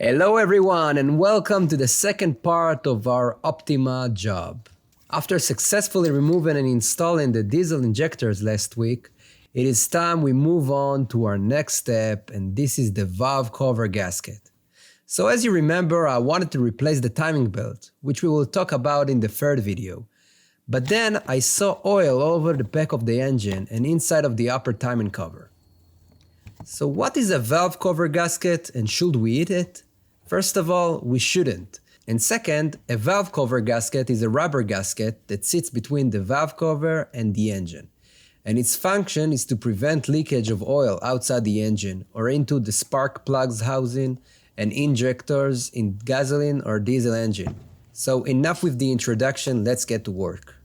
Hello everyone and welcome to the second part of our Optima job. After successfully removing and installing the diesel injectors last week, it is time we move on to our next step, and this is the valve cover gasket. So as you remember, I wanted to replace the timing belt, which we will talk about in the third video. But then I saw oil all over the back of the engine and inside of the upper timing cover. So what is a valve cover gasket and should we eat it? First of all, we shouldn't. And second, a valve cover gasket is a rubber gasket that sits between the valve cover and the engine. And its function is to prevent leakage of oil outside the engine or into the spark plugs housing and injectors in gasoline or diesel engine. So enough with the introduction, let's get to work.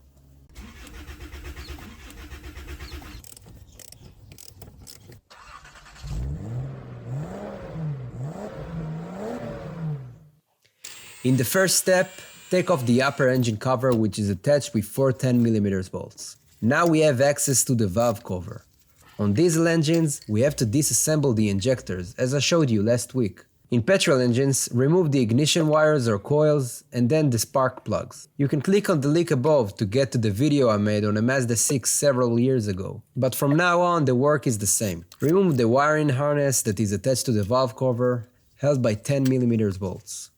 In the first step, take off the upper engine cover, which is attached with 4 10mm bolts. Now we have access to the valve cover. On diesel engines, we have to disassemble the injectors, as I showed you last week. In petrol engines, remove the ignition wires or coils and then the spark plugs. You can click on the link above to get to the video I made on a Mazda 6 several years ago. But from now on, the work is the same. Remove the wiring harness that is attached to the valve cover, held by 10mm bolts.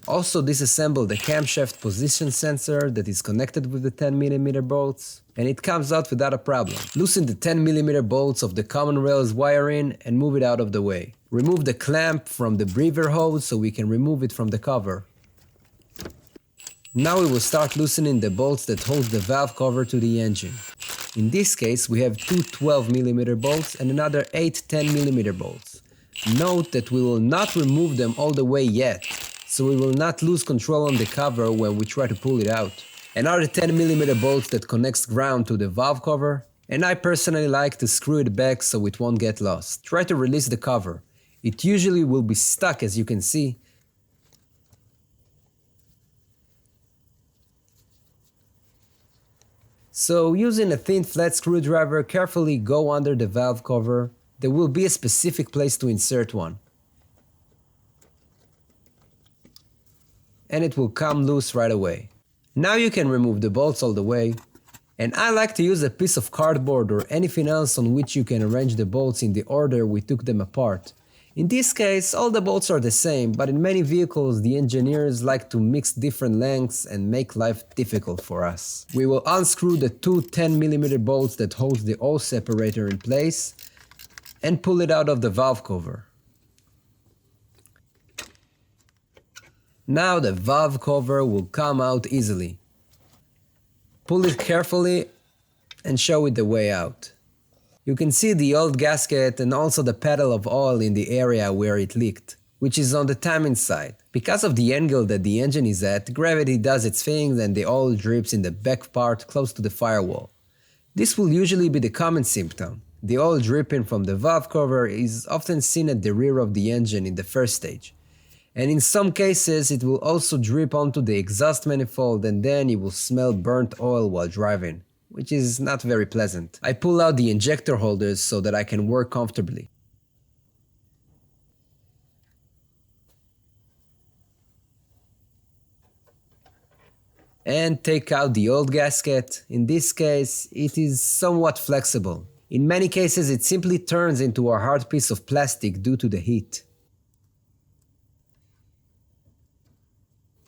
Also disassemble the camshaft position sensor that is connected with the 10mm bolts, and it comes out without a problem. Loosen the 10mm bolts of the common rails wiring and move it out of the way. Remove the clamp from the breather hose so we can remove it from the cover. Now we will start loosening the bolts that hold the valve cover to the engine. In this case we have two 12mm bolts and another 8 10mm bolts. Note that we will not remove them all the way yet, so we will not lose control on the cover when we try to pull it out. Another 10mm bolts that connects ground to the valve cover, and I personally like to screw it back so it won't get lost. Try to release the cover. It usually will be stuck, as you can see. So using a thin flat screwdriver, carefully go under the valve cover. There will be a specific place to insert one, and it will come loose right away. Now you can remove the bolts all the way, and I like to use a piece of cardboard or anything else on which you can arrange the bolts in the order we took them apart. In this case, all the bolts are the same, but in many vehicles the engineers like to mix different lengths and make life difficult for us. We will unscrew the two 10mm bolts that hold the oil separator in place and pull it out of the valve cover. Now the valve cover will come out easily. Pull it carefully and show it the way out. You can see the old gasket and also the puddle of oil in the area where it leaked, which is on the timing side. Because of the angle that the engine is at, gravity does its thing and the oil drips in the back part close to the firewall. This will usually be the common symptom. The oil dripping from the valve cover is often seen at the rear of the engine in the first stage. And in some cases it will also drip onto the exhaust manifold, and then you will smell burnt oil while driving, which is not very pleasant. I pull out the injector holders so that I can work comfortably. And take out the old gasket. In this case, it is somewhat flexible. In many cases it simply turns into a hard piece of plastic due to the heat.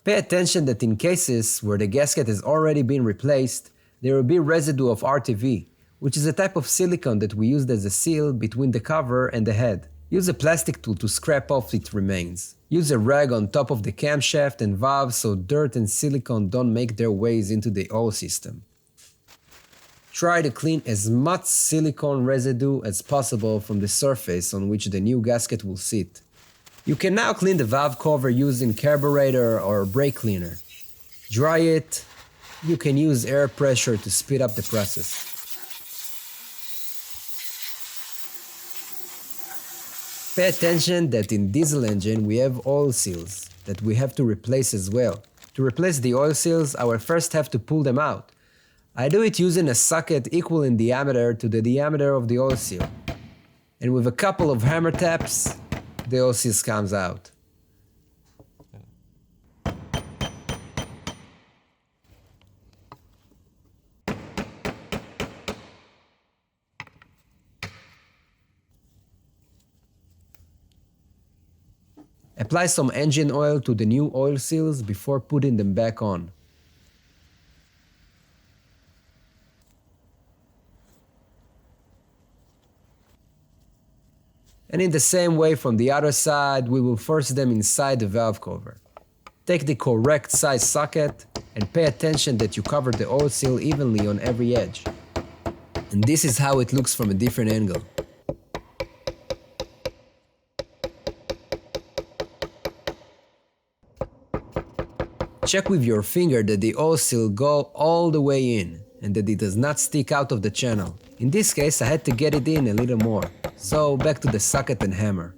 Pay attention that in cases where the gasket has already been replaced, there will be residue of RTV, which is a type of silicone that we used as a seal between the cover and the head. Use a plastic tool to scrape off its remains. Use a rag on top of the camshaft and valve so dirt and silicone don't make their ways into the oil system. Try to clean as much silicone residue as possible from the surface on which the new gasket will sit. You can now clean the valve cover using carburetor or brake cleaner. Dry it. You can use air pressure to speed up the process. Pay attention that in diesel engine we have oil seals that we have to replace as well. To replace the oil seals, I will first have to pull them out. I do it using a socket equal in diameter to the diameter of the oil seal. And with a couple of hammer taps, the oil seal comes out. Apply some engine oil to the new oil seals before putting them back on. And in the same way from the other side, we will force them inside the valve cover. Take the correct size socket and pay attention that you cover the oil seal evenly on every edge. And this is how it looks from a different angle. Check with your finger that the oil seal go all the way in and that it does not stick out of the channel. In this case, I had to get it in a little more. So back to the socket and hammer.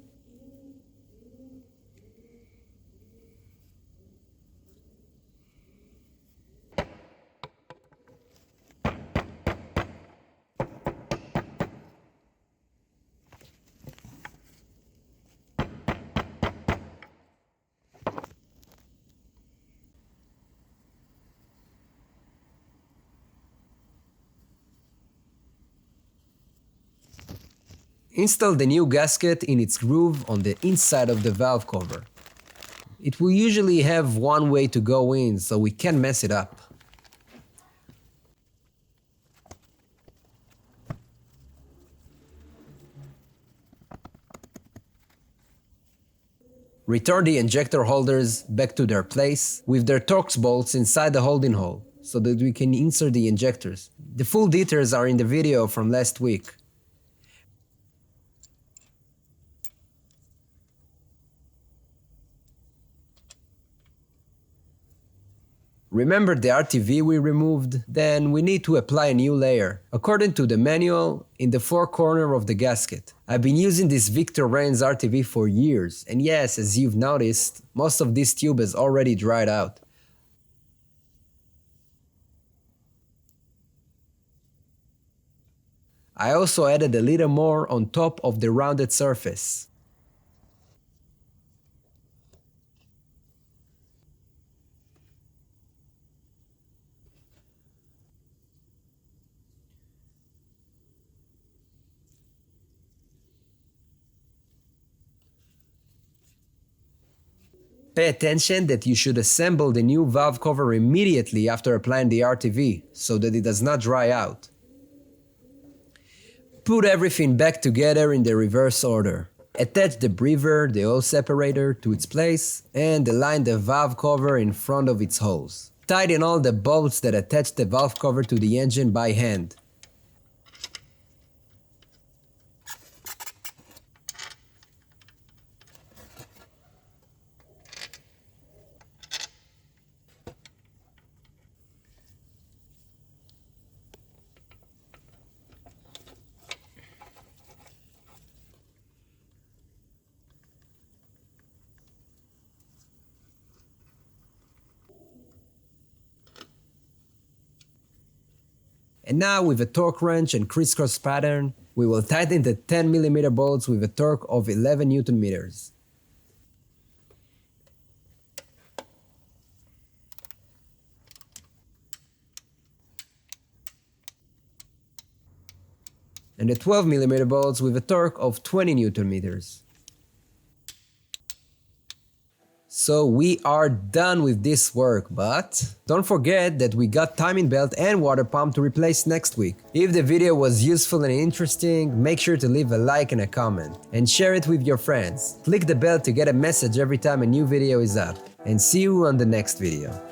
Install the new gasket in its groove on the inside of the valve cover. It will usually have one way to go in, so we can't mess it up. Return the injector holders back to their place with their Torx bolts inside the holding hole so that we can insert the injectors. The full details are in the video from last week. Remember the RTV we removed? Then we need to apply a new layer, according to the manual, in the four corners of the gasket. I've been using this Victor Reigns RTV for years, and yes, as you've noticed, most of this tube has already dried out. I also added a little more on top of the rounded surface. Pay attention that you should assemble the new valve cover immediately after applying the RTV, so that it does not dry out. Put everything back together in the reverse order. Attach the breather, the oil separator, to its place, and align the valve cover in front of its holes. Tighten all the bolts that attach the valve cover to the engine by hand. And now with a torque wrench and crisscross pattern, we will tighten the 10mm bolts with a torque of 11 Nm. And the 12mm bolts with a torque of 20 Nm. So we are done with this work, but don't forget that we got timing belt and water pump to replace next week. If the video was useful and interesting, make sure to leave a like and a comment, and share it with your friends. Click the bell to get a message every time a new video is up, and see you on the next video.